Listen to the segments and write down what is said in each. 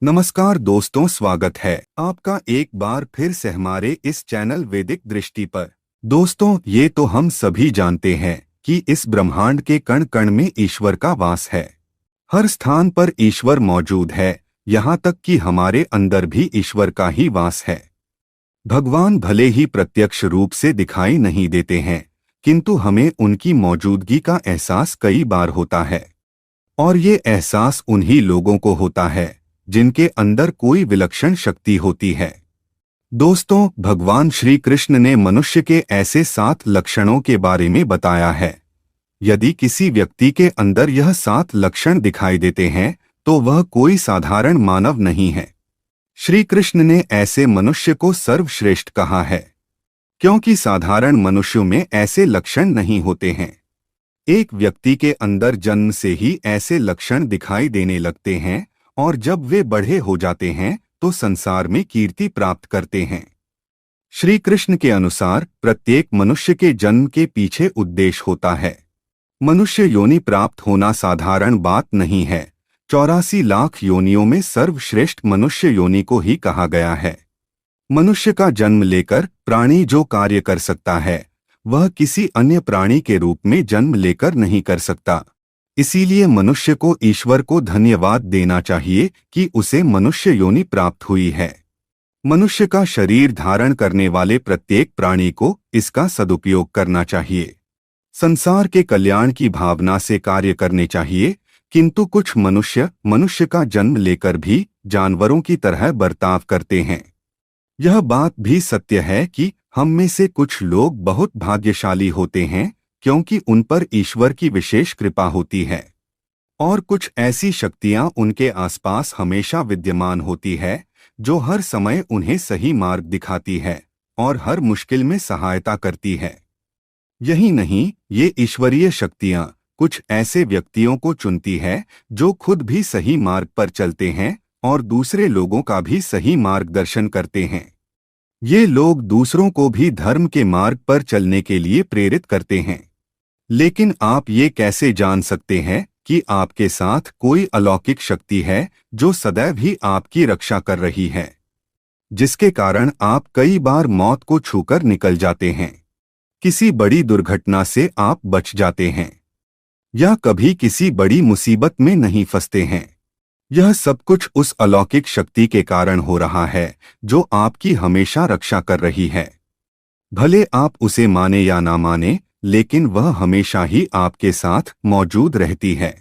नमस्कार दोस्तों, स्वागत है आपका एक बार फिर से हमारे इस चैनल वैदिक दृष्टि पर। दोस्तों, ये तो हम सभी जानते हैं कि इस ब्रह्मांड के कण कण में ईश्वर का वास है। हर स्थान पर ईश्वर मौजूद है, यहाँ तक कि हमारे अंदर भी ईश्वर का ही वास है। भगवान भले ही प्रत्यक्ष रूप से दिखाई नहीं देते हैं, किंतु हमें उनकी मौजूदगी का एहसास कई बार होता है। और ये एहसास उन्हीं लोगों को होता है जिनके अंदर कोई विलक्षण शक्ति होती है। दोस्तों, भगवान श्री कृष्ण ने मनुष्य के ऐसे 7 लक्षणों के बारे में बताया है। यदि किसी व्यक्ति के अंदर यह 7 लक्षण दिखाई देते हैं तो वह कोई साधारण मानव नहीं है। श्री कृष्ण ने ऐसे मनुष्य को सर्वश्रेष्ठ कहा है, क्योंकि साधारण मनुष्यों में ऐसे लक्षण नहीं होते हैं। एक व्यक्ति के अंदर जन्म से ही ऐसे लक्षण दिखाई देने लगते हैं, और जब वे बड़े हो जाते हैं तो संसार में कीर्ति प्राप्त करते हैं। श्री कृष्ण के अनुसार प्रत्येक मनुष्य के जन्म के पीछे उद्देश्य होता है। मनुष्य योनि प्राप्त होना साधारण बात नहीं है। 84 लाख योनियों में सर्वश्रेष्ठ मनुष्य योनि को ही कहा गया है। मनुष्य का जन्म लेकर प्राणी जो कार्य कर सकता है, वह किसी अन्य प्राणी के रूप में जन्म लेकर नहीं कर सकता। इसीलिए मनुष्य को ईश्वर को धन्यवाद देना चाहिए कि उसे मनुष्य योनि प्राप्त हुई है। मनुष्य का शरीर धारण करने वाले प्रत्येक प्राणी को इसका सदुपयोग करना चाहिए। संसार के कल्याण की भावना से कार्य करने चाहिए, किंतु कुछ मनुष्य का जन्म लेकर भी जानवरों की तरह बर्ताव करते हैं। यह बात भी सत्य है कि हम में से कुछ लोग बहुत भाग्यशाली होते हैं, क्योंकि उन पर ईश्वर की विशेष कृपा होती है, और कुछ ऐसी शक्तियां उनके आसपास हमेशा विद्यमान होती है जो हर समय उन्हें सही मार्ग दिखाती है और हर मुश्किल में सहायता करती है। यही नहीं, ये ईश्वरीय शक्तियां कुछ ऐसे व्यक्तियों को चुनती है जो खुद भी सही मार्ग पर चलते हैं और दूसरे लोगों का भी सही मार्गदर्शन करते हैं। ये लोग दूसरों को भी धर्म के मार्ग पर चलने के लिए प्रेरित करते हैं। लेकिन आप ये कैसे जान सकते हैं कि आपके साथ कोई अलौकिक शक्ति है जो सदैव ही आपकी रक्षा कर रही है, जिसके कारण आप कई बार मौत को छूकर निकल जाते हैं, किसी बड़ी दुर्घटना से आप बच जाते हैं, या कभी किसी बड़ी मुसीबत में नहीं फंसते हैं? यह सब कुछ उस अलौकिक शक्ति के कारण हो रहा है जो आपकी हमेशा रक्षा कर रही है। भले आप उसे माने या ना माने, लेकिन वह हमेशा ही आपके साथ मौजूद रहती है।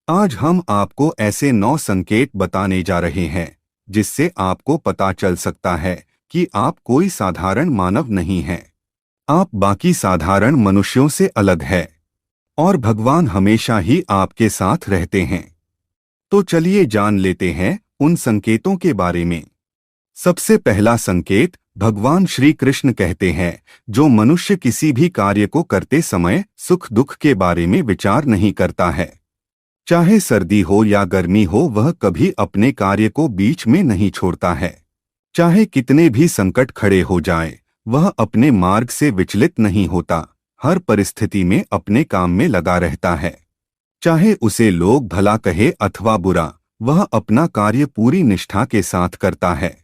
आज हम आपको ऐसे 9 संकेत बताने जा रहे हैं जिससे आपको पता चल सकता है कि आप कोई साधारण मानव नहीं हैं। आप बाकी साधारण मनुष्यों से अलग है, और भगवान हमेशा ही आपके साथ रहते हैं। तो चलिए जान लेते हैं उन संकेतों के बारे में। सबसे पहला संकेत, भगवान श्री कृष्ण कहते हैं, जो मनुष्य किसी भी कार्य को करते समय सुख दुख के बारे में विचार नहीं करता है, चाहे सर्दी हो या गर्मी हो, वह कभी अपने कार्य को बीच में नहीं छोड़ता है। चाहे कितने भी संकट खड़े हो जाएं, वह अपने मार्ग से विचलित नहीं होता, हर परिस्थिति में अपने काम में लगा रहता है। चाहे उसे लोग भला कहे अथवा बुरा, वह अपना कार्य पूरी निष्ठा के साथ करता है।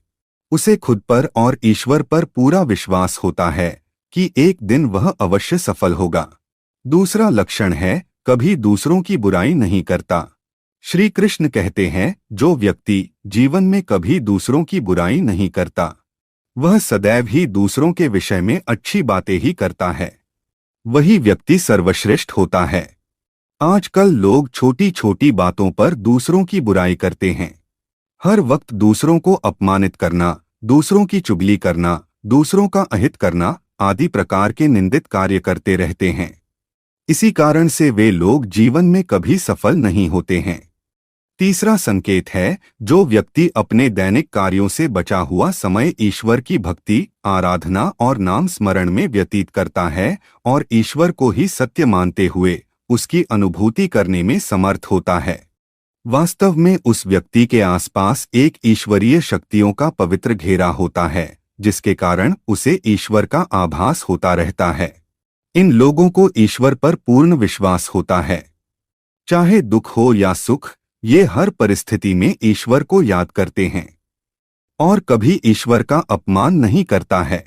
उसे खुद पर और ईश्वर पर पूरा विश्वास होता है कि एक दिन वह अवश्य सफल होगा। दूसरा लक्षण है, कभी दूसरों की बुराई नहीं करता। श्री कृष्ण कहते हैं, जो व्यक्ति जीवन में कभी दूसरों की बुराई नहीं करता, वह सदैव ही दूसरों के विषय में अच्छी बातें ही करता है, वही व्यक्ति सर्वश्रेष्ठ होता है। आजकल लोग छोटी छोटी बातों पर दूसरों की बुराई करते हैं। हर वक्त दूसरों को अपमानित करना, दूसरों की चुगली करना, दूसरों का अहित करना आदि प्रकार के निंदित कार्य करते रहते हैं। इसी कारण से वे लोग जीवन में कभी सफल नहीं होते हैं। तीसरा संकेत है, जो व्यक्ति अपने दैनिक कार्यों से बचा हुआ समय ईश्वर की भक्ति, आराधना और नाम स्मरण में व्यतीत करता है और ईश्वर को ही सत्य मानते हुए उसकी अनुभूति करने में समर्थ होता है, वास्तव में उस व्यक्ति के आसपास एक ईश्वरीय शक्तियों का पवित्र घेरा होता है, जिसके कारण उसे ईश्वर का आभास होता रहता है। इन लोगों को ईश्वर पर पूर्ण विश्वास होता है। चाहे दुख हो या सुख, ये हर परिस्थिति में ईश्वर को याद करते हैं और कभी ईश्वर का अपमान नहीं करता है।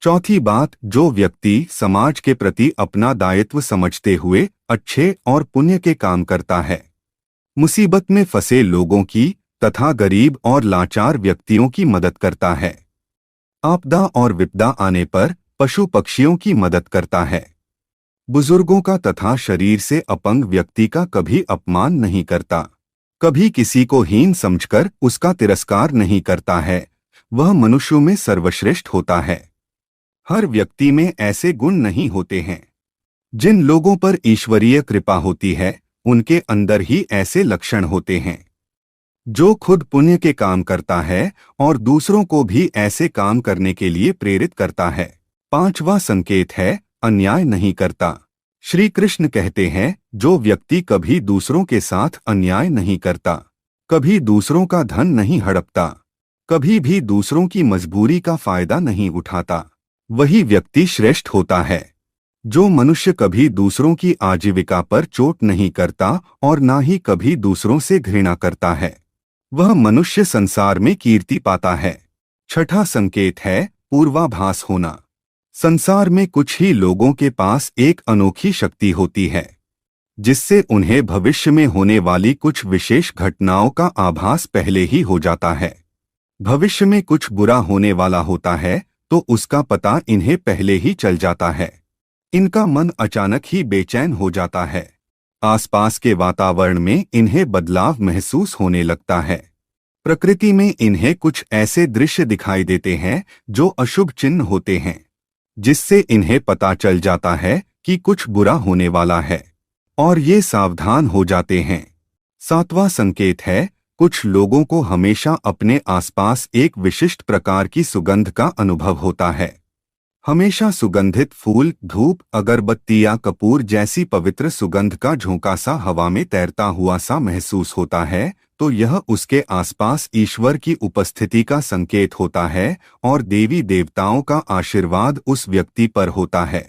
चौथी बात, जो व्यक्ति समाज के प्रति अपना दायित्व समझते हुए अच्छे और पुण्य के काम करता है, मुसीबत में फंसे लोगों की तथा गरीब और लाचार व्यक्तियों की मदद करता है, आपदा और विपदा आने पर पशु पक्षियों की मदद करता है, बुजुर्गों का तथा शरीर से अपंग व्यक्ति का कभी अपमान नहीं करता, कभी किसी को हीन समझकर उसका तिरस्कार नहीं करता है, वह मनुष्यों में सर्वश्रेष्ठ होता है। हर व्यक्ति में ऐसे गुण नहीं होते हैं। जिन लोगों पर ईश्वरीय कृपा होती है, उनके अंदर ही ऐसे लक्षण होते हैं। जो खुद पुण्य के काम करता है और दूसरों को भी ऐसे काम करने के लिए प्रेरित करता है। पांचवा संकेत है, अन्याय नहीं करता। श्री कृष्ण कहते हैं, जो व्यक्ति कभी दूसरों के साथ अन्याय नहीं करता, कभी दूसरों का धन नहीं हड़पता, कभी भी दूसरों की मजबूरी का फायदा नहीं उठाता, वही व्यक्ति श्रेष्ठ होता है। जो मनुष्य कभी दूसरों की आजीविका पर चोट नहीं करता और ना ही कभी दूसरों से घृणा करता है, वह मनुष्य संसार में कीर्ति पाता है। छठा संकेत है, पूर्वाभास होना। संसार में कुछ ही लोगों के पास एक अनोखी शक्ति होती है, जिससे उन्हें भविष्य में होने वाली कुछ विशेष घटनाओं का आभास पहले ही हो जाता है। भविष्य में कुछ बुरा होने वाला होता है तो उसका पता इन्हें पहले ही चल जाता है। इनका मन अचानक ही बेचैन हो जाता है। आसपास के वातावरण में इन्हें बदलाव महसूस होने लगता है। प्रकृति में इन्हें कुछ ऐसे दृश्य दिखाई देते हैं जो अशुभ चिन्ह होते हैं, जिससे इन्हें पता चल जाता है कि कुछ बुरा होने वाला है और ये सावधान हो जाते हैं। सातवां संकेत है, कुछ लोगों को हमेशा अपने आसपास एक विशिष्ट प्रकार की सुगंध का अनुभव होता है। हमेशा सुगंधित फूल, धूप, अगरबत्ती या कपूर जैसी पवित्र सुगंध का झोंका सा हवा में तैरता हुआ सा महसूस होता है, तो यह उसके आसपास ईश्वर की उपस्थिति का संकेत होता है और देवी देवताओं का आशीर्वाद उस व्यक्ति पर होता है।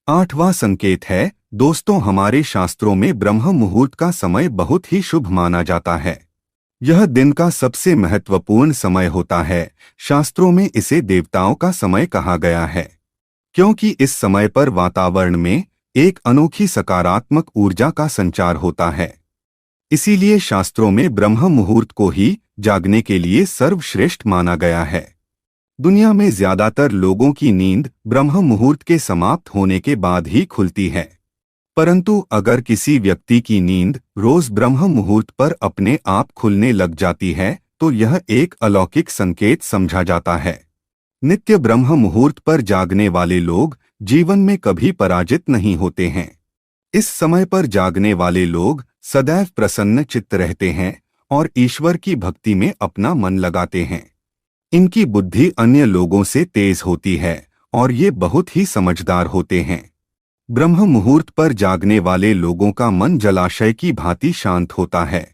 आठवां संकेत है, दोस्तों, हमारे शास्त्रों में ब्रह्म मुहूर्त का समय बहुत ही शुभ माना जाता है। यह दिन का सबसे महत्वपूर्ण समय होता है। शास्त्रों में इसे देवताओं का समय कहा गया है, क्योंकि इस समय पर वातावरण में एक अनोखी सकारात्मक ऊर्जा का संचार होता है। इसीलिए शास्त्रों में ब्रह्म मुहूर्त को ही जागने के लिए सर्वश्रेष्ठ माना गया है। दुनिया में ज्यादातर लोगों की नींद ब्रह्म मुहूर्त के समाप्त होने के बाद ही खुलती है, परंतु अगर किसी व्यक्ति की नींद रोज ब्रह्म मुहूर्त पर अपने आप खुलने लग जाती है तो यह एक अलौकिक संकेत समझा जाता है। नित्य ब्रह्म मुहूर्त पर जागने वाले लोग जीवन में कभी पराजित नहीं होते हैं। इस समय पर जागने वाले लोग सदैव प्रसन्न चित्त रहते हैं और ईश्वर की भक्ति में अपना मन लगाते हैं। इनकी बुद्धि अन्य लोगों से तेज होती है और ये बहुत ही समझदार होते हैं। ब्रह्म मुहूर्त पर जागने वाले लोगों का मन जलाशय की भांति शांत होता है।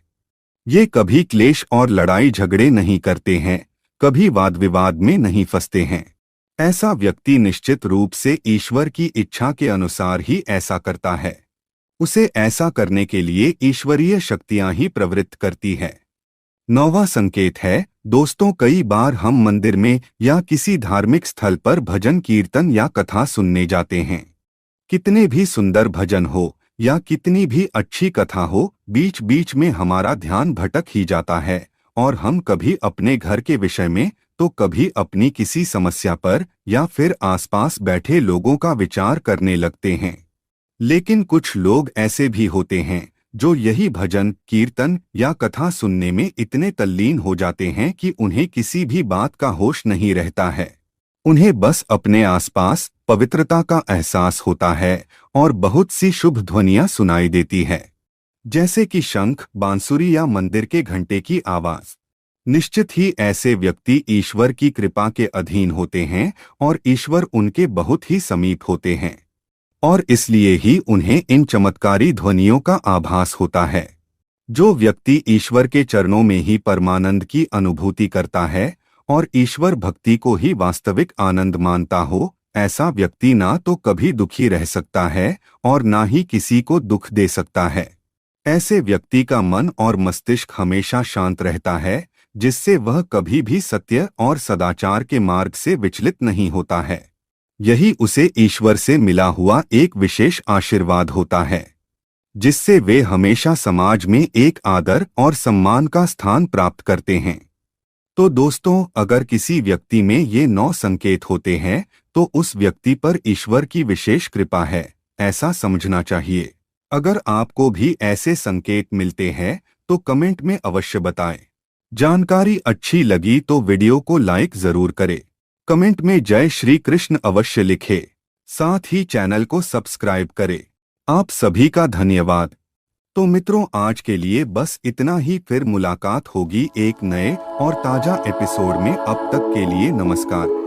ये कभी क्लेश और लड़ाई झगड़े नहीं करते हैं, कभी वाद विवाद में नहीं फंसते हैं। ऐसा व्यक्ति निश्चित रूप से ईश्वर की इच्छा के अनुसार ही ऐसा करता है। उसे ऐसा करने के लिए ईश्वरीय शक्तियां ही प्रवृत्त करती है। नौवां संकेत है, दोस्तों, कई बार हम मंदिर में या किसी धार्मिक स्थल पर भजन कीर्तन या कथा सुनने जाते हैं। कितने भी सुंदर भजन हो या कितनी भी अच्छी कथा हो, बीच बीच में हमारा ध्यान भटक ही जाता है और हम कभी अपने घर के विषय में तो कभी अपनी किसी समस्या पर या फिर आसपास बैठे लोगों का विचार करने लगते हैं। लेकिन कुछ लोग ऐसे भी होते हैं जो यही भजन कीर्तन या कथा सुनने में इतने तल्लीन हो जाते हैं कि उन्हें किसी भी बात का होश नहीं रहता है। उन्हें बस अपने आसपास पवित्रता का एहसास होता है और बहुत सी शुभ ध्वनियां सुनाई देती है, जैसे कि शंख, बांसुरी या मंदिर के घंटे की आवाज। निश्चित ही ऐसे व्यक्ति ईश्वर की कृपा के अधीन होते हैं और ईश्वर उनके बहुत ही समीप होते हैं और इसलिए ही उन्हें इन चमत्कारी ध्वनियों का आभास होता है। जो व्यक्ति ईश्वर के चरणों में ही परमानंद की अनुभूति करता है और ईश्वर भक्ति को ही वास्तविक आनंद मानता हो, ऐसा व्यक्ति ना तो कभी दुखी रह सकता है और ना ही किसी को दुख दे सकता है। ऐसे व्यक्ति का मन और मस्तिष्क हमेशा शांत रहता है, जिससे वह कभी भी सत्य और सदाचार के मार्ग से विचलित नहीं होता है। यही उसे ईश्वर से मिला हुआ एक विशेष आशीर्वाद होता है, जिससे वे हमेशा समाज में एक आदर और सम्मान का स्थान प्राप्त करते हैं। तो दोस्तों, अगर किसी व्यक्ति में ये 9 संकेत होते हैं, तो उस व्यक्ति पर ईश्वर की विशेष कृपा है, ऐसा समझना चाहिए। अगर आपको भी ऐसे संकेत मिलते हैं तो कमेंट में अवश्य बताएं। जानकारी अच्छी लगी तो वीडियो को लाइक जरूर करें। कमेंट में जय श्री कृष्ण अवश्य लिखें। साथ ही चैनल को सब्सक्राइब करें। आप सभी का धन्यवाद। तो मित्रों, आज के लिए बस इतना ही। फिर मुलाकात होगी एक नए और ताजा एपिसोड में। अब तक के लिए नमस्कार।